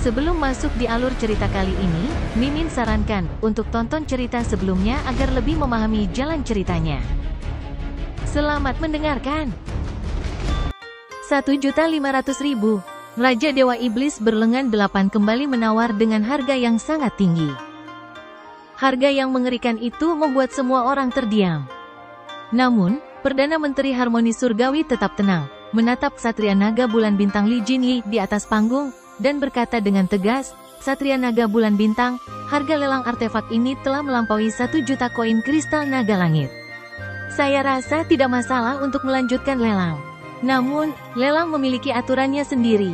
Sebelum masuk di alur cerita kali ini, Mimin sarankan untuk tonton cerita sebelumnya agar lebih memahami jalan ceritanya. Selamat mendengarkan. 1.500.000. Raja Dewa Iblis berlengan 8 kembali menawar dengan harga yang sangat tinggi. Harga yang mengerikan itu membuat semua orang terdiam. Namun, Perdana Menteri Harmoni Surgawi tetap tenang, menatap Ksatria Naga Bulan Bintang Li Jinyi di atas panggung, dan berkata dengan tegas, "Ksatria Naga Bulan Bintang, harga lelang artefak ini telah melampaui 1 juta koin kristal naga langit. Saya rasa tidak masalah untuk melanjutkan lelang. Namun, lelang memiliki aturannya sendiri.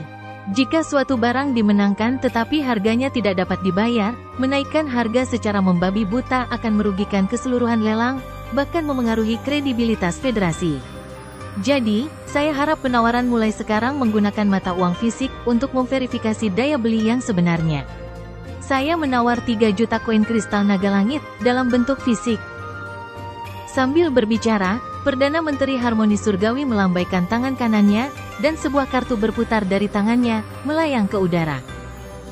Jika suatu barang dimenangkan tetapi harganya tidak dapat dibayar, menaikkan harga secara membabi buta akan merugikan keseluruhan lelang, bahkan memengaruhi kredibilitas federasi. Jadi, saya harap penawaran mulai sekarang menggunakan mata uang fisik untuk memverifikasi daya beli yang sebenarnya. Saya menawar 3 juta koin kristal naga langit dalam bentuk fisik." Sambil berbicara, Perdana Menteri Harmoni Surgawi melambaikan tangan kanannya, dan sebuah kartu berputar dari tangannya, melayang ke udara.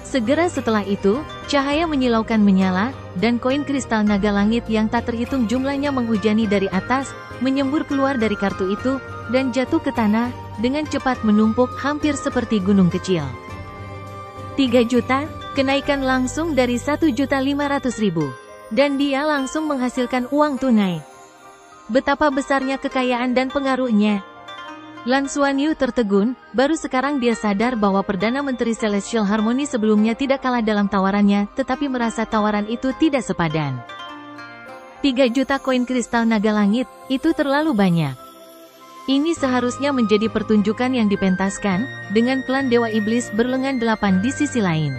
Segera setelah itu, cahaya menyilaukan menyala, dan koin kristal naga langit yang tak terhitung jumlahnya menghujani dari atas, menyembur keluar dari kartu itu, dan jatuh ke tanah, dengan cepat menumpuk hampir seperti gunung kecil. 3 juta, kenaikan langsung dari 1.500.000. Dan dia langsung menghasilkan uang tunai. Betapa besarnya kekayaan dan pengaruhnya. Lan Xuanyu tertegun, baru sekarang dia sadar bahwa Perdana Menteri Celestial Harmony sebelumnya tidak kalah dalam tawarannya, tetapi merasa tawaran itu tidak sepadan. 3 juta koin kristal naga langit, itu terlalu banyak. Ini seharusnya menjadi pertunjukan yang dipentaskan, dengan klan Dewa Iblis berlengan 8 di sisi lain.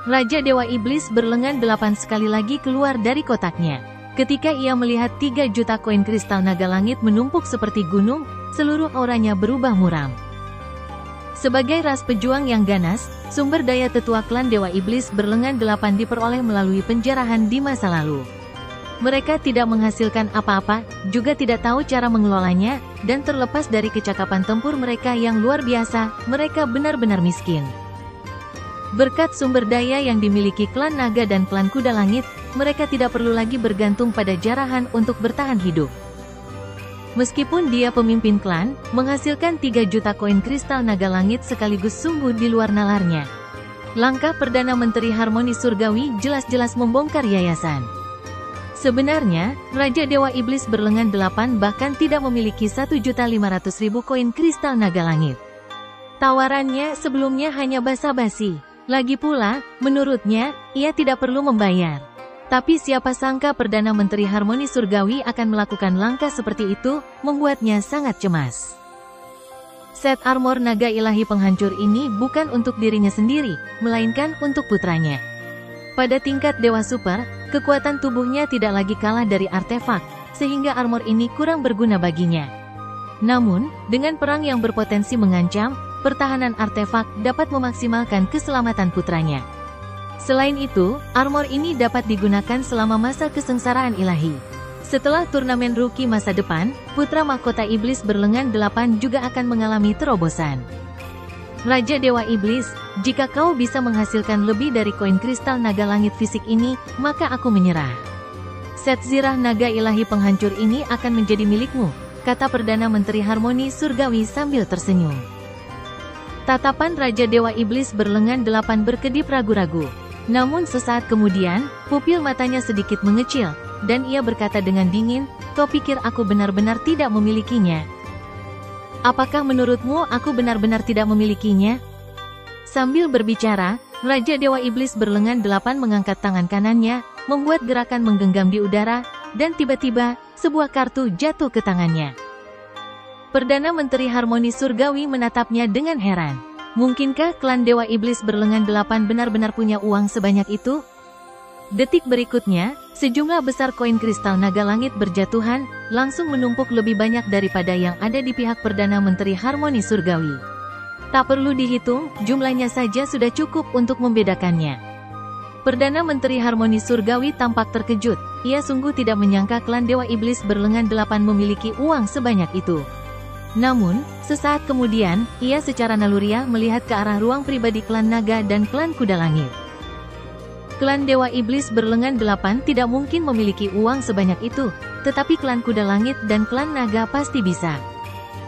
Raja Dewa Iblis berlengan 8 sekali lagi keluar dari kotaknya. Ketika ia melihat 3 juta koin kristal naga langit menumpuk seperti gunung, seluruh auranya berubah muram. Sebagai ras pejuang yang ganas, sumber daya tetua klan Dewa Iblis berlengan 8 diperoleh melalui penjarahan di masa lalu. Mereka tidak menghasilkan apa-apa, juga tidak tahu cara mengelolanya, dan terlepas dari kecakapan tempur mereka yang luar biasa, mereka benar-benar miskin. Berkat sumber daya yang dimiliki klan naga dan klan kuda langit, mereka tidak perlu lagi bergantung pada jarahan untuk bertahan hidup. Meskipun dia pemimpin klan, menghasilkan 3 juta koin kristal naga langit sekaligus sungguh di luar nalarnya. Langkah Perdana Menteri Harmoni Surgawi jelas-jelas membongkar yayasan. Sebenarnya, Raja Dewa Iblis berlengan 8 bahkan tidak memiliki 1.500.000 koin kristal naga langit. Tawarannya sebelumnya hanya basa-basi. Lagi pula, menurutnya, ia tidak perlu membayar. Tapi siapa sangka Perdana Menteri Harmoni Surgawi akan melakukan langkah seperti itu, membuatnya sangat cemas. Set armor naga ilahi penghancur ini bukan untuk dirinya sendiri, melainkan untuk putranya. Pada tingkat Dewa Super, kekuatan tubuhnya tidak lagi kalah dari artefak, sehingga armor ini kurang berguna baginya. Namun, dengan perang yang berpotensi mengancam, pertahanan artefak dapat memaksimalkan keselamatan putranya. Selain itu, armor ini dapat digunakan selama masa kesengsaraan ilahi. Setelah turnamen rookie masa depan, putra mahkota iblis berlengan 8 juga akan mengalami terobosan. Raja Dewa Iblis, jika kau bisa menghasilkan lebih dari koin kristal naga langit fisik ini, maka aku menyerah. Set zirah naga ilahi penghancur ini akan menjadi milikmu, kata Perdana Menteri Harmoni Surgawi sambil tersenyum. Tatapan Raja Dewa Iblis berlengan 8 berkedip ragu-ragu. Namun sesaat kemudian, pupil matanya sedikit mengecil, dan ia berkata dengan dingin, "Kau pikir aku benar-benar tidak memilikinya? Apakah menurutmu aku benar-benar tidak memilikinya?" Sambil berbicara, Raja Dewa Iblis berlengan 8 mengangkat tangan kanannya, membuat gerakan menggenggam di udara, dan tiba-tiba, sebuah kartu jatuh ke tangannya. Perdana Menteri Harmoni Surgawi menatapnya dengan heran. Mungkinkah klan Dewa Iblis berlengan 8 benar-benar punya uang sebanyak itu? Detik berikutnya, sejumlah besar koin kristal naga langit berjatuhan, langsung menumpuk lebih banyak daripada yang ada di pihak Perdana Menteri Harmoni Surgawi. Tak perlu dihitung, jumlahnya saja sudah cukup untuk membedakannya. Perdana Menteri Harmoni Surgawi tampak terkejut, ia sungguh tidak menyangka klan Dewa Iblis berlengan 8 memiliki uang sebanyak itu. Namun, sesaat kemudian, ia secara naluriah melihat ke arah ruang pribadi klan naga dan klan kuda langit. Klan Dewa Iblis berlengan 8 tidak mungkin memiliki uang sebanyak itu, tetapi klan kuda langit dan klan naga pasti bisa.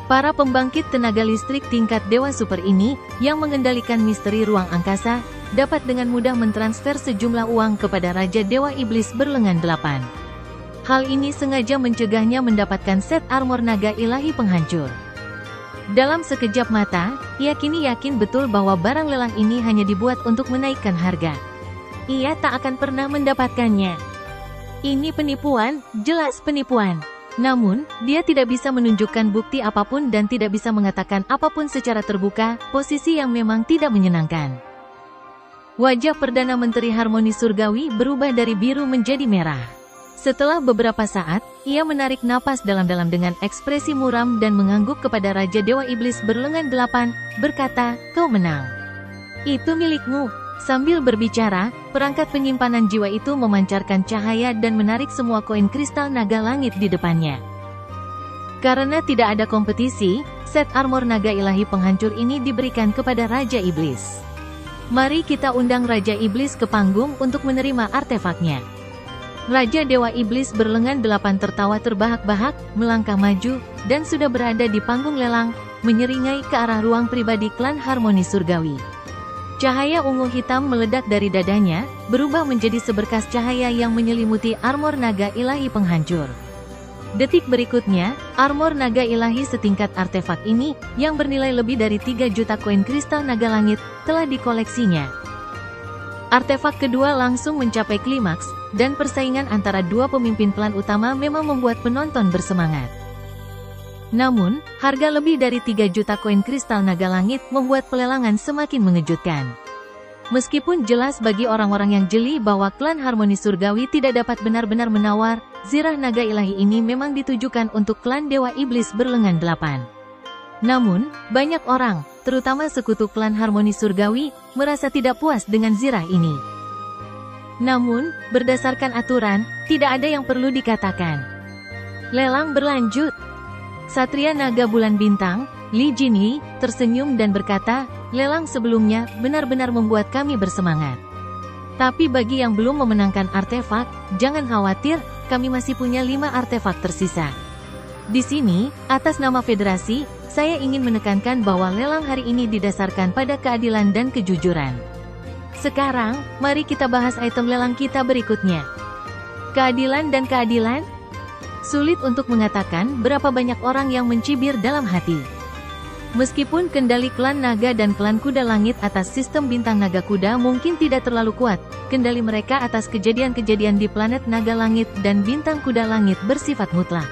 Para pembangkit tenaga listrik tingkat dewa super ini, yang mengendalikan misteri ruang angkasa, dapat dengan mudah mentransfer sejumlah uang kepada Raja Dewa Iblis berlengan 8. Hal ini sengaja mencegahnya mendapatkan set armor naga ilahi penghancur. Dalam sekejap mata, ia kini yakin betul bahwa barang lelang ini hanya dibuat untuk menaikkan harga. Ia tak akan pernah mendapatkannya. Ini penipuan, jelas penipuan. Namun, dia tidak bisa menunjukkan bukti apapun dan tidak bisa mengatakan apapun secara terbuka, posisi yang memang tidak menyenangkan. Wajah Perdana Menteri Harmoni Surgawi berubah dari biru menjadi merah. Setelah beberapa saat, ia menarik napas dalam-dalam dengan ekspresi muram dan mengangguk kepada Raja Dewa Iblis berlengan 8, berkata, "Kau menang. Itu milikmu." Sambil berbicara, perangkat penyimpanan jiwa itu memancarkan cahaya dan menarik semua koin kristal naga langit di depannya. Karena tidak ada kompetisi, set armor naga ilahi penghancur ini diberikan kepada Raja Iblis. Mari kita undang Raja Iblis ke panggung untuk menerima artefaknya. Raja Dewa Iblis berlengan 8 tertawa terbahak-bahak, melangkah maju, dan sudah berada di panggung lelang, menyeringai ke arah ruang pribadi klan Harmoni Surgawi. Cahaya ungu hitam meledak dari dadanya, berubah menjadi seberkas cahaya yang menyelimuti armor naga ilahi penghancur. Detik berikutnya, armor naga ilahi setingkat artefak ini, yang bernilai lebih dari 3 juta koin kristal naga langit, telah dikoleksinya. Artefak kedua langsung mencapai klimaks, dan persaingan antara dua pemimpin klan utama memang membuat penonton bersemangat. Namun, harga lebih dari 3 juta koin kristal naga langit membuat pelelangan semakin mengejutkan. Meskipun jelas bagi orang-orang yang jeli bahwa klan Harmoni Surgawi tidak dapat benar-benar menawar, zirah naga ilahi ini memang ditujukan untuk klan Dewa Iblis berlengan 8. Namun, banyak orang, terutama sekutu klan Harmoni Surgawi, merasa tidak puas dengan zirah ini. Namun, berdasarkan aturan, tidak ada yang perlu dikatakan. Lelang berlanjut. Satria Naga Bulan Bintang, Li Jinyi, tersenyum dan berkata, "Lelang sebelumnya benar-benar membuat kami bersemangat. Tapi bagi yang belum memenangkan artefak, jangan khawatir, kami masih punya 5 artefak tersisa. Di sini, atas nama Federasi, saya ingin menekankan bahwa lelang hari ini didasarkan pada keadilan dan kejujuran. Sekarang, mari kita bahas item lelang kita berikutnya. Keadilan dan keadilan?" Sulit untuk mengatakan berapa banyak orang yang mencibir dalam hati. Meskipun kendali klan naga dan klan kuda langit atas sistem bintang naga kuda mungkin tidak terlalu kuat, kendali mereka atas kejadian-kejadian di planet naga langit dan bintang kuda langit bersifat mutlak.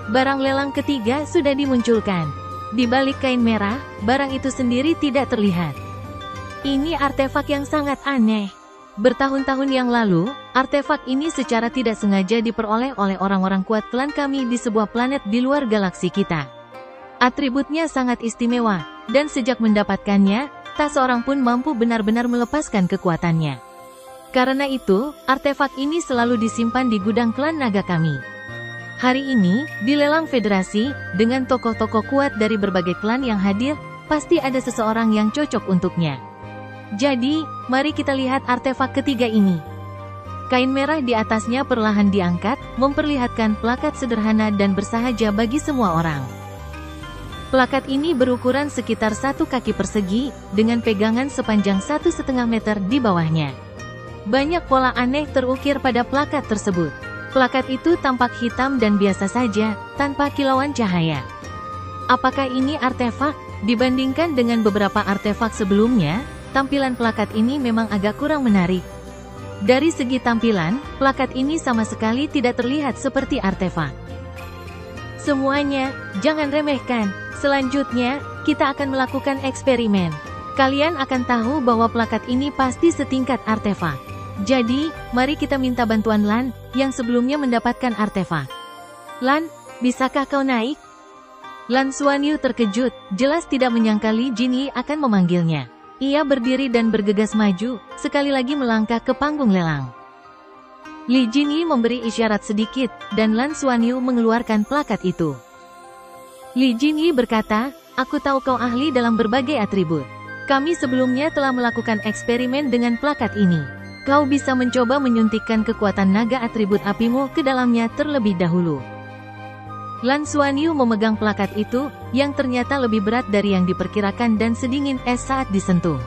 Barang lelang ketiga sudah dimunculkan. Di balik kain merah, barang itu sendiri tidak terlihat. Ini artefak yang sangat aneh. Bertahun-tahun yang lalu, artefak ini secara tidak sengaja diperoleh oleh orang-orang kuat klan kami di sebuah planet di luar galaksi kita. Atributnya sangat istimewa, dan sejak mendapatkannya, tak seorang pun mampu benar-benar melepaskan kekuatannya. Karena itu, artefak ini selalu disimpan di gudang klan naga kami. Hari ini, di lelang Federasi, dengan tokoh-tokoh kuat dari berbagai klan yang hadir, pasti ada seseorang yang cocok untuknya. Jadi, mari kita lihat artefak ketiga ini. Kain merah di atasnya perlahan diangkat, memperlihatkan plakat sederhana dan bersahaja bagi semua orang. Plakat ini berukuran sekitar 1 kaki persegi, dengan pegangan sepanjang 1,5 meter di bawahnya. Banyak pola aneh terukir pada plakat tersebut. Plakat itu tampak hitam dan biasa saja, tanpa kilauan cahaya. Apakah ini artefak? Dibandingkan dengan beberapa artefak sebelumnya, tampilan plakat ini memang agak kurang menarik. Dari segi tampilan, plakat ini sama sekali tidak terlihat seperti artefak. Semuanya, jangan remehkan. Selanjutnya, kita akan melakukan eksperimen. Kalian akan tahu bahwa plakat ini pasti setingkat artefak. Jadi, mari kita minta bantuan Lan, yang sebelumnya mendapatkan artefak. Lan, bisakah kau naik? Lan Xuanyu terkejut, jelas tidak menyangka Li Jinyi akan memanggilnya. Ia berdiri dan bergegas maju, sekali lagi melangkah ke panggung lelang. Li Jinyi memberi isyarat sedikit, dan Lan Xuanyu mengeluarkan plakat itu. Li Jinyi berkata, aku tahu kau ahli dalam berbagai atribut. Kami sebelumnya telah melakukan eksperimen dengan plakat ini. Kau bisa mencoba menyuntikkan kekuatan naga atribut apimu ke dalamnya terlebih dahulu. Lan Xuanyu memegang plakat itu, yang ternyata lebih berat dari yang diperkirakan dan sedingin es saat disentuh.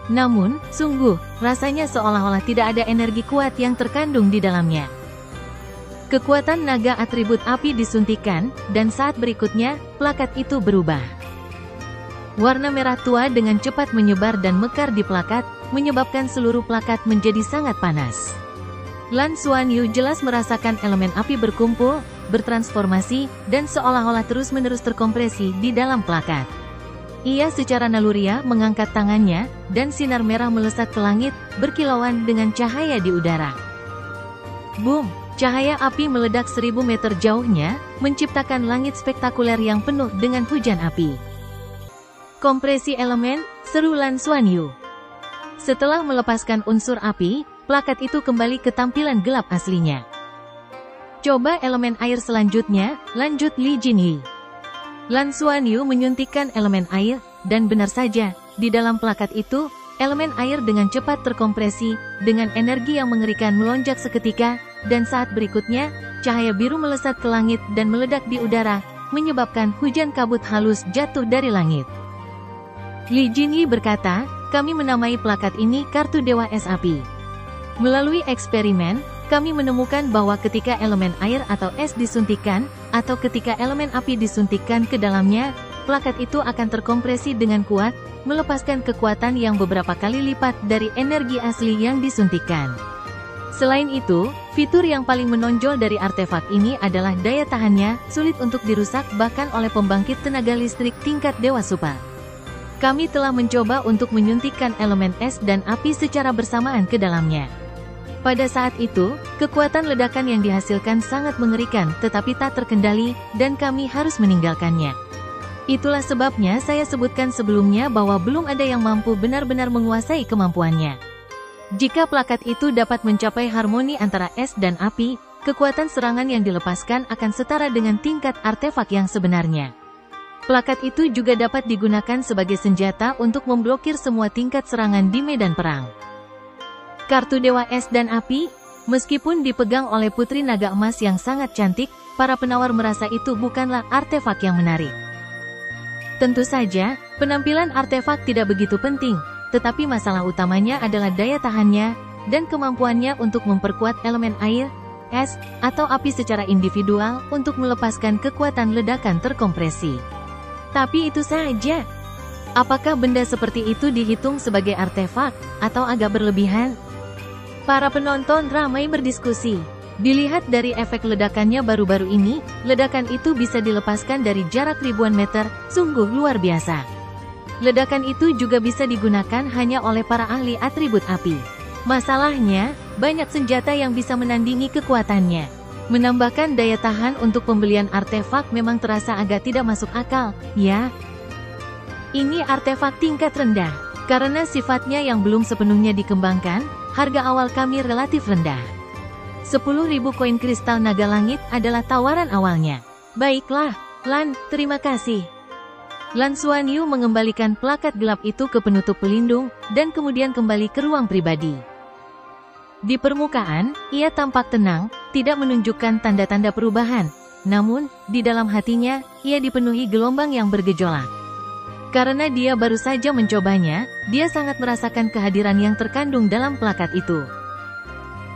Namun, sungguh, rasanya seolah-olah tidak ada energi kuat yang terkandung di dalamnya. Kekuatan naga atribut api disuntikkan, dan saat berikutnya, plakat itu berubah. Warna merah tua dengan cepat menyebar dan mekar di plakat, menyebabkan seluruh plakat menjadi sangat panas. Lan Xuanyu jelas merasakan elemen api berkumpul, bertransformasi, dan seolah-olah terus-menerus terkompresi di dalam plakat. Ia secara naluriah mengangkat tangannya, dan sinar merah melesat ke langit, berkilauan dengan cahaya di udara. Boom! Cahaya api meledak 1000 meter jauhnya, menciptakan langit spektakuler yang penuh dengan hujan api. Kompresi elemen, seru Lan Xuanyu. Setelah melepaskan unsur api, plakat itu kembali ke tampilan gelap aslinya. Coba elemen air selanjutnya, lanjut Li Jinyi. Lan Xuanyu menyuntikkan elemen air, dan benar saja, di dalam plakat itu, elemen air dengan cepat terkompresi, dengan energi yang mengerikan melonjak seketika, dan saat berikutnya, cahaya biru melesat ke langit dan meledak di udara, menyebabkan hujan kabut halus jatuh dari langit. Li Jinyi berkata, kami menamai plakat ini kartu Dewa Es Api. Melalui eksperimen, kami menemukan bahwa ketika elemen air atau es disuntikkan, atau ketika elemen api disuntikkan ke dalamnya, plakat itu akan terkompresi dengan kuat, melepaskan kekuatan yang beberapa kali lipat dari energi asli yang disuntikkan. Selain itu, fitur yang paling menonjol dari artefak ini adalah daya tahannya, sulit untuk dirusak bahkan oleh pembangkit tenaga listrik tingkat Dewa Super. Kami telah mencoba untuk menyuntikkan elemen es dan api secara bersamaan ke dalamnya. Pada saat itu, kekuatan ledakan yang dihasilkan sangat mengerikan tetapi tak terkendali, dan kami harus meninggalkannya. Itulah sebabnya saya sebutkan sebelumnya bahwa belum ada yang mampu benar-benar menguasai kemampuannya. Jika plakat itu dapat mencapai harmoni antara es dan api, kekuatan serangan yang dilepaskan akan setara dengan tingkat artefak yang sebenarnya. Plakat itu juga dapat digunakan sebagai senjata untuk memblokir semua tingkat serangan di medan perang. Kartu Dewa Es dan Api, meskipun dipegang oleh Putri Naga Emas yang sangat cantik, para penawar merasa itu bukanlah artefak yang menarik. Tentu saja, penampilan artefak tidak begitu penting, tetapi masalah utamanya adalah daya tahannya, dan kemampuannya untuk memperkuat elemen air, es, atau api secara individual untuk melepaskan kekuatan ledakan terkompresi. Tapi itu saja. Apakah benda seperti itu dihitung sebagai artefak, atau agak berlebihan? Para penonton ramai berdiskusi. Dilihat dari efek ledakannya baru-baru ini, ledakan itu bisa dilepaskan dari jarak ribuan meter, sungguh luar biasa. Ledakan itu juga bisa digunakan hanya oleh para ahli atribut api. Masalahnya, banyak senjata yang bisa menandingi kekuatannya. Menambahkan daya tahan untuk pembelian artefak memang terasa agak tidak masuk akal, ya. Ini artefak tingkat rendah. Karena sifatnya yang belum sepenuhnya dikembangkan, harga awal kami relatif rendah. 10.000 koin kristal naga langit adalah tawaran awalnya. Baiklah, Lan, terima kasih. Lan Xuanyu mengembalikan plakat gelap itu ke penutup pelindung, dan kemudian kembali ke ruang pribadi. Di permukaan, ia tampak tenang, tidak menunjukkan tanda-tanda perubahan. Namun, di dalam hatinya, ia dipenuhi gelombang yang bergejolak. Karena dia baru saja mencobanya, dia sangat merasakan kehadiran yang terkandung dalam plakat itu.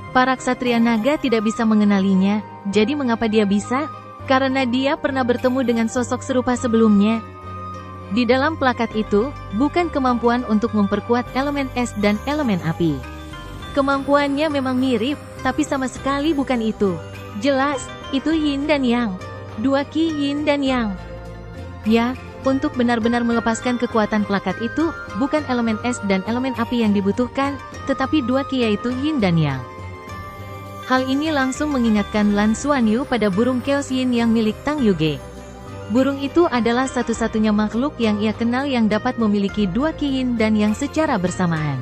Para ksatria naga tidak bisa mengenalinya, jadi mengapa dia bisa? Karena dia pernah bertemu dengan sosok serupa sebelumnya. Di dalam plakat itu, bukan kemampuan untuk memperkuat elemen es dan elemen api. Kemampuannya memang mirip, tapi sama sekali bukan itu. Jelas, itu Yin dan Yang. Dua Qi Yin dan Yang. Ya, untuk benar-benar melepaskan kekuatan plakat itu, bukan elemen es dan elemen api yang dibutuhkan, tetapi dua Qi yaitu Yin dan Yang. Hal ini langsung mengingatkan Lan Xuanyu pada burung Chaos Yin yang milik Tang Yuge. Burung itu adalah satu-satunya makhluk yang ia kenal yang dapat memiliki dua Qi Yin dan Yang secara bersamaan.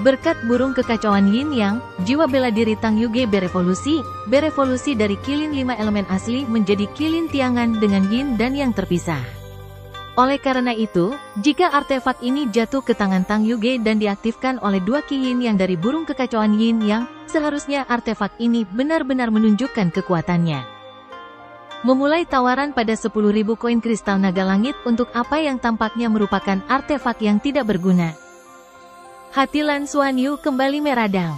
Berkat burung kekacauan Yin Yang, jiwa bela diri Tang Yuge berevolusi dari Qilin 5 elemen asli menjadi Qilin Tiangan dengan Yin dan Yang terpisah. Oleh karena itu, jika artefak ini jatuh ke tangan Tang Yuge dan diaktifkan oleh 2 Qilin yang dari burung kekacauan Yin Yang, seharusnya artefak ini benar-benar menunjukkan kekuatannya. Memulai tawaran pada 10.000 koin kristal naga langit untuk apa yang tampaknya merupakan artefak yang tidak berguna. Hati Lan Xuanyu kembali meradang.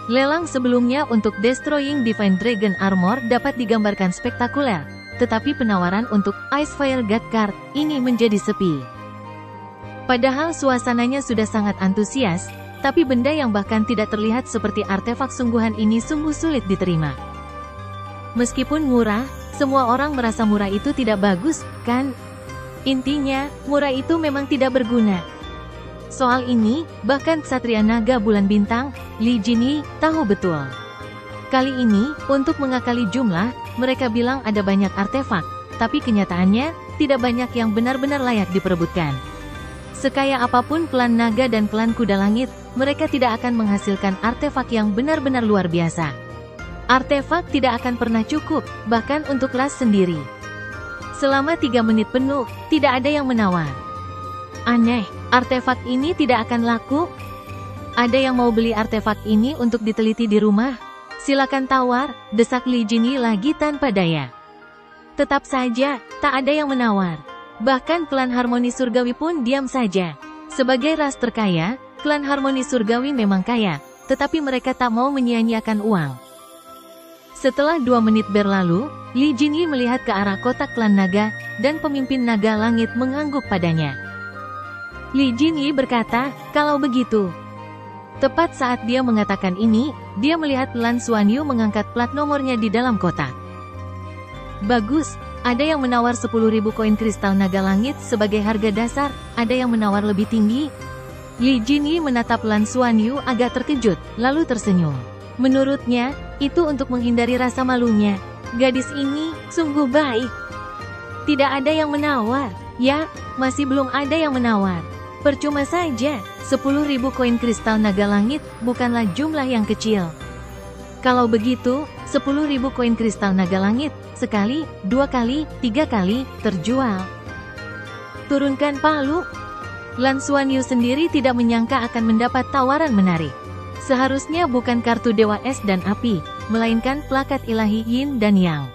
Lelang sebelumnya untuk Destroying Divine Dragon Armor dapat digambarkan spektakuler, tetapi penawaran untuk Ice Fire God Card ini menjadi sepi. Padahal suasananya sudah sangat antusias, tapi benda yang bahkan tidak terlihat seperti artefak sungguhan ini sungguh sulit diterima. Meskipun murah, semua orang merasa murah itu tidak bagus, kan? Intinya, murah itu memang tidak berguna. Soal ini, bahkan Ksatria Naga Bulan Bintang, Li Jinyi, tahu betul. Kali ini, untuk mengakali jumlah, mereka bilang ada banyak artefak, tapi kenyataannya, tidak banyak yang benar-benar layak diperebutkan. Sekaya apapun klan naga dan klan kuda langit, mereka tidak akan menghasilkan artefak yang benar-benar luar biasa. Artefak tidak akan pernah cukup, bahkan untuk kelas sendiri. Selama 3 menit penuh, tidak ada yang menawar. Aneh, artefak ini tidak akan laku? Ada yang mau beli artefak ini untuk diteliti di rumah? Silakan tawar, desak Li Jinyi lagi tanpa daya. Tetap saja, tak ada yang menawar. Bahkan klan Harmoni Surgawi pun diam saja. Sebagai ras terkaya, klan Harmoni Surgawi memang kaya, tetapi mereka tak mau menyia-nyiakan uang. Setelah 2 menit berlalu, Li Jinyi melihat ke arah kotak klan naga, dan pemimpin naga langit mengangguk padanya. Li Jinyi berkata, kalau begitu. Tepat saat dia mengatakan ini, dia melihat Lan Xuanyu mengangkat plat nomornya di dalam kotak. Bagus, ada yang menawar 10.000 koin kristal naga langit sebagai harga dasar, ada yang menawar lebih tinggi. Li Jinyi menatap Lan Xuanyu agak terkejut, lalu tersenyum. Menurutnya, itu untuk menghindari rasa malunya. Gadis ini, sungguh baik. Tidak ada yang menawar. Ya, masih belum ada yang menawar. Percuma saja, 10.000 koin kristal naga langit bukanlah jumlah yang kecil. Kalau begitu, 10.000 koin kristal naga langit, sekali, 2 kali, 3 kali, terjual. Turunkan palu. Lan Xuanyu sendiri tidak menyangka akan mendapat tawaran menarik. Seharusnya bukan kartu Dewa Es dan Api, melainkan plakat ilahi Yin dan Yang.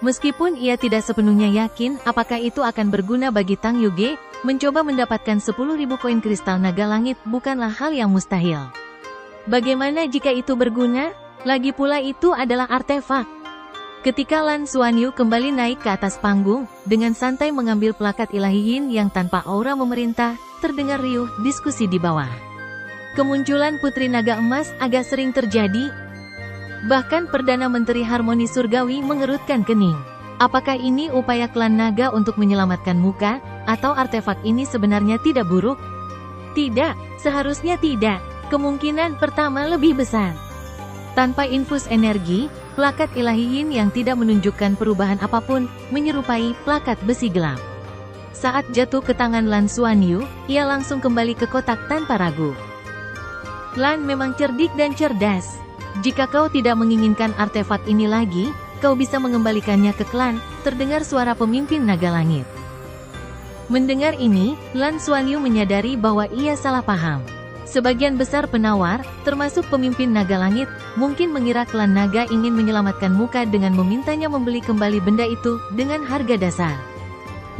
Meskipun ia tidak sepenuhnya yakin apakah itu akan berguna bagi Tang Yuge, mencoba mendapatkan 10.000 koin kristal naga langit bukanlah hal yang mustahil. Bagaimana jika itu berguna? Lagi pula itu adalah artefak. Ketika Lan Xuanyu kembali naik ke atas panggung, dengan santai mengambil plakat ilahi Yin yang tanpa aura memerintah, terdengar riuh diskusi di bawah. Kemunculan Putri Naga Emas agak sering terjadi. Bahkan Perdana Menteri Harmoni Surgawi mengerutkan kening. Apakah ini upaya klan naga untuk menyelamatkan muka, atau artefak ini sebenarnya tidak buruk? Tidak, seharusnya tidak. Kemungkinan pertama lebih besar. Tanpa infus energi, plakat ilahi Yin yang tidak menunjukkan perubahan apapun, menyerupai plakat besi gelap. Saat jatuh ke tangan Lan Xuanyu, ia langsung kembali ke kotak tanpa ragu. Lan memang cerdik dan cerdas. Jika kau tidak menginginkan artefak ini lagi, kau bisa mengembalikannya ke klan, terdengar suara pemimpin naga langit. Mendengar ini, Lan Xuanyu menyadari bahwa ia salah paham. Sebagian besar penawar, termasuk pemimpin naga langit, mungkin mengira klan naga ingin menyelamatkan muka dengan memintanya membeli kembali benda itu dengan harga dasar.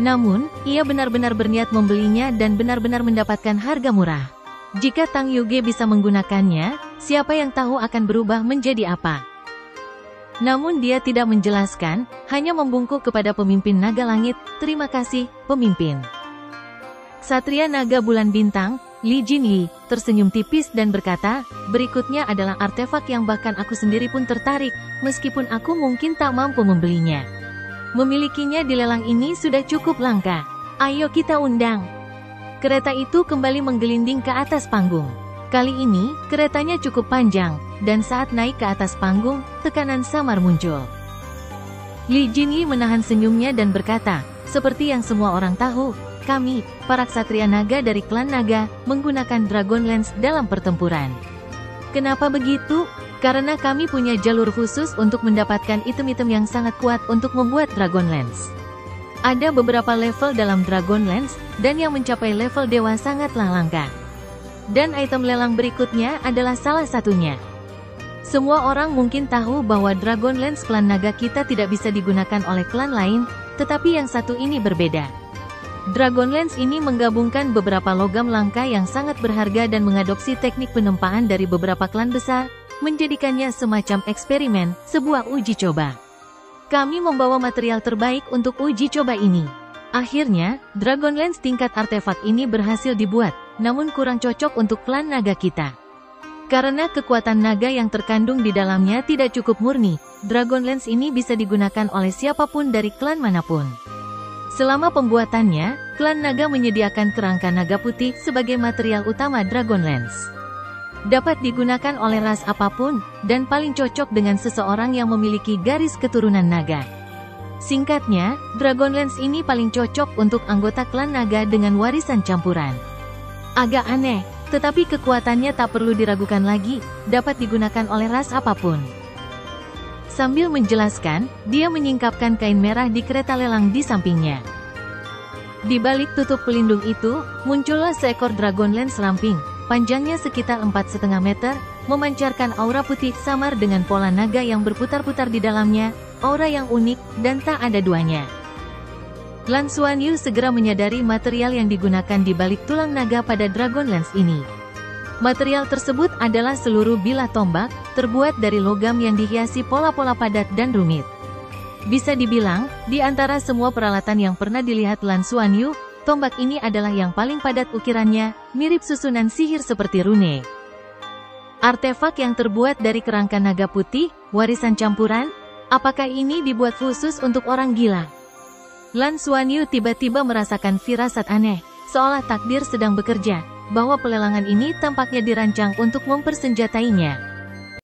Namun, ia benar-benar berniat membelinya dan benar-benar mendapatkan harga murah. Jika Tang Yuge bisa menggunakannya, siapa yang tahu akan berubah menjadi apa? Namun dia tidak menjelaskan, hanya membungkuk kepada pemimpin naga langit, terima kasih, pemimpin. Ksatria Naga Bulan Bintang, Li Jinyi, tersenyum tipis dan berkata, berikutnya adalah artefak yang bahkan aku sendiri pun tertarik, meskipun aku mungkin tak mampu membelinya. Memilikinya di lelang ini sudah cukup langka. Ayo kita undang. Kereta itu kembali menggelinding ke atas panggung. Kali ini, keretanya cukup panjang, dan saat naik ke atas panggung, tekanan samar muncul. Li Jinyi menahan senyumnya dan berkata, seperti yang semua orang tahu, kami, para ksatria naga dari klan naga, menggunakan Dragon Lance dalam pertempuran. Kenapa begitu? Karena kami punya jalur khusus untuk mendapatkan item-item yang sangat kuat untuk membuat Dragon Lance. Ada beberapa level dalam Dragon Lance, dan yang mencapai level dewa sangatlah langka. Dan item lelang berikutnya adalah salah satunya. Semua orang mungkin tahu bahwa Dragon Lance klan naga kita tidak bisa digunakan oleh klan lain, tetapi yang satu ini berbeda. Dragon Lance ini menggabungkan beberapa logam langka yang sangat berharga dan mengadopsi teknik penempaan dari beberapa klan besar, menjadikannya semacam eksperimen, sebuah uji coba. Kami membawa material terbaik untuk uji coba ini. Akhirnya, Dragon Lance tingkat artefak ini berhasil dibuat, namun kurang cocok untuk klan naga kita. Karena kekuatan naga yang terkandung di dalamnya tidak cukup murni, Dragon Lance ini bisa digunakan oleh siapapun dari klan manapun. Selama pembuatannya, klan naga menyediakan kerangka naga putih sebagai material utama Dragon Lance. Dapat digunakan oleh ras apapun, dan paling cocok dengan seseorang yang memiliki garis keturunan naga. Singkatnya, Dragon Lance ini paling cocok untuk anggota klan naga dengan warisan campuran. Agak aneh, tetapi kekuatannya tak perlu diragukan lagi, dapat digunakan oleh ras apapun. Sambil menjelaskan, dia menyingkapkan kain merah di kereta lelang di sampingnya. Di balik tutup pelindung itu, muncullah seekor Dragon Lance ramping, panjangnya sekitar 4,5 meter, memancarkan aura putih samar dengan pola naga yang berputar-putar di dalamnya, aura yang unik, dan tak ada duanya. Lan Xuanyu segera menyadari material yang digunakan di balik tulang naga pada Dragon Lance ini. Material tersebut adalah seluruh bilah tombak, terbuat dari logam yang dihiasi pola-pola padat dan rumit. Bisa dibilang, di antara semua peralatan yang pernah dilihat Lan Xuanyu, tombak ini adalah yang paling padat ukirannya, mirip susunan sihir seperti rune. Artefak yang terbuat dari kerangka naga putih, warisan campuran, apakah ini dibuat khusus untuk orang gila? Lan Xuanyu tiba-tiba merasakan firasat aneh, seolah takdir sedang bekerja, bahwa pelelangan ini tampaknya dirancang untuk mempersenjatainya.